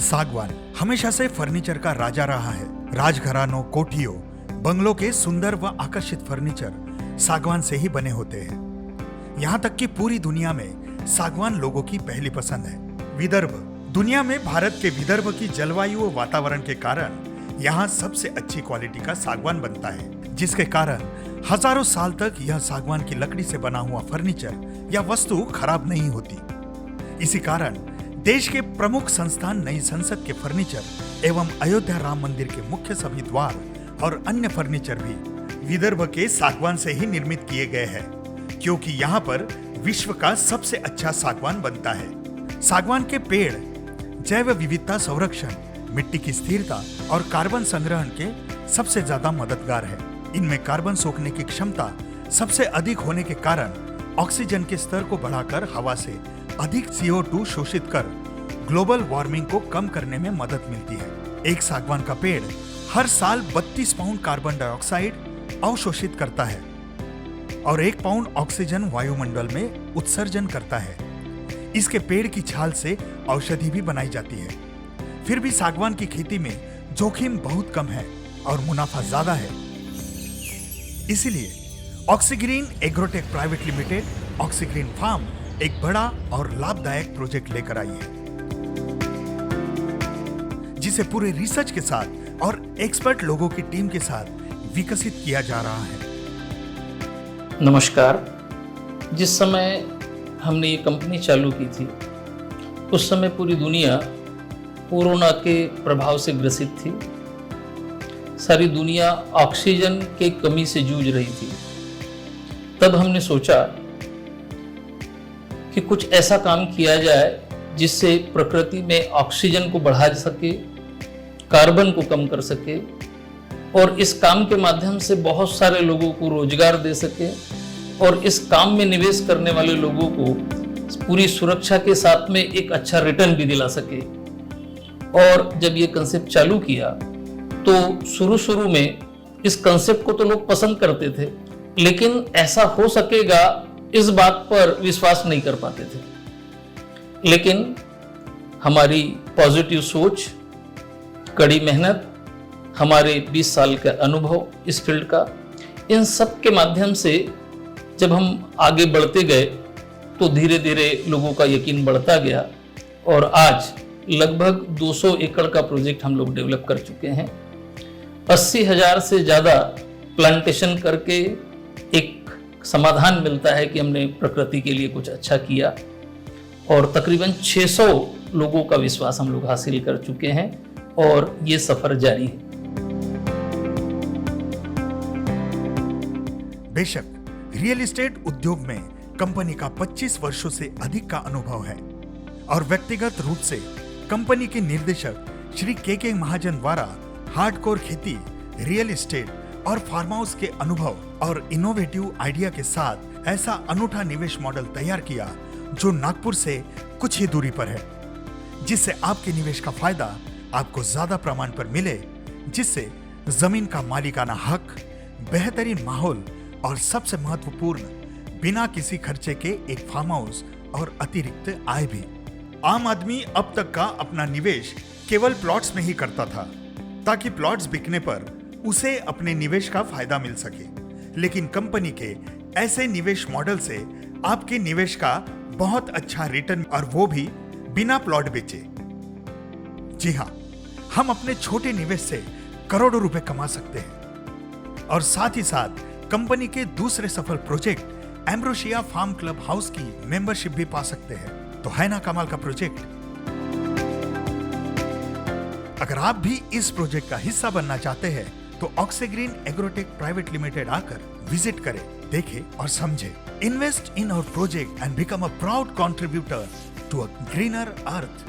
सागवान हमेशा से फर्नीचर का राजा रहा है। राजघरानों, कोठियों, बंगलों के सुंदर व आकर्षित फर्नीचर सागवान से ही बने होते हैं। यहाँ तक कि पूरी दुनिया में सागवान लोगों की पहली पसंद है। विदर्भ दुनिया में भारत के विदर्भ की जलवायु व वातावरण के कारण यहाँ सबसे अच्छी क्वालिटी का सागवान बनता है, जिसके कारण हजारों साल तक यह सागवान की लकड़ी से बना हुआ फर्नीचर या वस्तु खराब नहीं होती। इसी कारण देश के प्रमुख संस्थान नई संसद के फर्नीचर एवं अयोध्या राम मंदिर के मुख्य सभी द्वार और अन्य फर्नीचर भी विदर्भ के सागवान से ही निर्मित किए गए हैं, क्योंकि यहाँ पर विश्व का सबसे अच्छा सागवान बनता है। सागवान के पेड़ जैव विविधता संरक्षण, मिट्टी की स्थिरता और कार्बन संग्रहण के सबसे ज्यादा मददगार है। इनमें कार्बन सोखने की क्षमता सबसे अधिक होने के कारण ऑक्सीजन के स्तर को बढ़ाकर हवा से अधिक CO2 शोषित कर ग्लोबल वार्मिंग को कम करने में मदद मिलती है। एक सागवान का पेड़ हर साल 32 पाउंड कार्बन डाइऑक्साइड अवशोषित करता है और 1 पाउंड ऑक्सीजन वायुमंडल में उत्सर्जन करता है। इसके पेड़ की छाल से औषधि भी बनाई जाती है। फिर भी सागवान की खेती में जोखिम बहुत कम है और मुनाफा ज्यादा है। इसीलिए ऑक्सीग्रीन एग्रोटेक प्राइवेट लिमिटेड ऑक्सीग्रीन फार्म एक बड़ा और लाभदायक प्रोजेक्ट लेकर आई है, जिसे पूरे रिसर्च के साथ और एक्सपर्ट लोगों की टीम के साथ विकसित किया जा रहा है। नमस्कार। जिस समय हमने ये कंपनी चालू की थी, उस समय पूरी दुनिया कोरोना के प्रभाव से ग्रसित थी। सारी दुनिया ऑक्सीजन के कमी से जूझ रही थी। तब हमने सोचा कि कुछ ऐसा काम किया जाए जिससे प्रकृति में ऑक्सीजन को बढ़ा सके, कार्बन को कम कर सके और इस काम के माध्यम से बहुत सारे लोगों को रोजगार दे सके और इस काम में निवेश करने वाले लोगों को पूरी सुरक्षा के साथ में एक अच्छा रिटर्न भी दिला सके। और जब ये कंसेप्ट चालू किया तो शुरू में इस कंसेप्ट को तो लोग पसंद करते थे, लेकिन ऐसा हो सकेगा इस बात पर विश्वास नहीं कर पाते थे। लेकिन हमारी पॉजिटिव सोच, कड़ी मेहनत, हमारे 20 साल का अनुभव इस फील्ड का, इन सब के माध्यम से जब हम आगे बढ़ते गए तो धीरे धीरे लोगों का यकीन बढ़ता गया और आज लगभग 200 एकड़ का प्रोजेक्ट हम लोग डेवलप कर चुके हैं। 80,000 से ज़्यादा प्लांटेशन करके एक समाधान मिलता है कि हमने प्रकृति के लिए कुछ अच्छा किया और तकरीबन 600 लोगों का विश्वास हम लोग हासिल कर चुके हैं और ये सफर जारी है। बेशक रियल एस्टेट उद्योग में कंपनी का 25 वर्षों से अधिक का अनुभव है और व्यक्तिगत रूप से कंपनी के निर्देशक श्री के महाजन द्वारा हार्डकोर खेती, रियल एस्टेट और फार्म हाउस के अनुभव और इनोवेटिव आइडिया के साथ ऐसा अनूठा निवेश मॉडल तैयार किया जो नागपुर से कुछ ही दूरी पर है, जिससे आपके निवेश का फायदा आपको ज्यादा प्रमाण पर मिले, जिससे जमीन का मालिकाना हक, बेहतरीन माहौल और सबसे महत्वपूर्ण बिना किसी खर्चे के एक फार्म हाउस और अतिरिक्त आय भी। आम आदमी अब तक का अपना निवेश केवल प्लॉट्स में ही करता था ताकि प्लॉट्स बिकने पर उसे अपने निवेश का फायदा मिल सके, लेकिन कंपनी के ऐसे निवेश मॉडल से आपके निवेश का बहुत अच्छा रिटर्न, और वो भी बिना प्लॉट बेचे। जी हाँ, हम अपने छोटे निवेश से करोड़ों रुपए कमा सकते हैं और साथ ही साथ कंपनी के दूसरे सफल project Ambrosia farm club house की मेंबरशिप भी पा सकते हैं। तो है ना कमाल का प्रोजेक्ट। अगर आप भी इस प्रोजेक्ट का हिस्सा बनना चाहते हैं तो ऑक्सीग्रीन एग्रोटेक प्राइवेट लिमिटेड आकर विजिट करें, देखें और समझें। Invest in our project and become a proud contributor to a greener earth.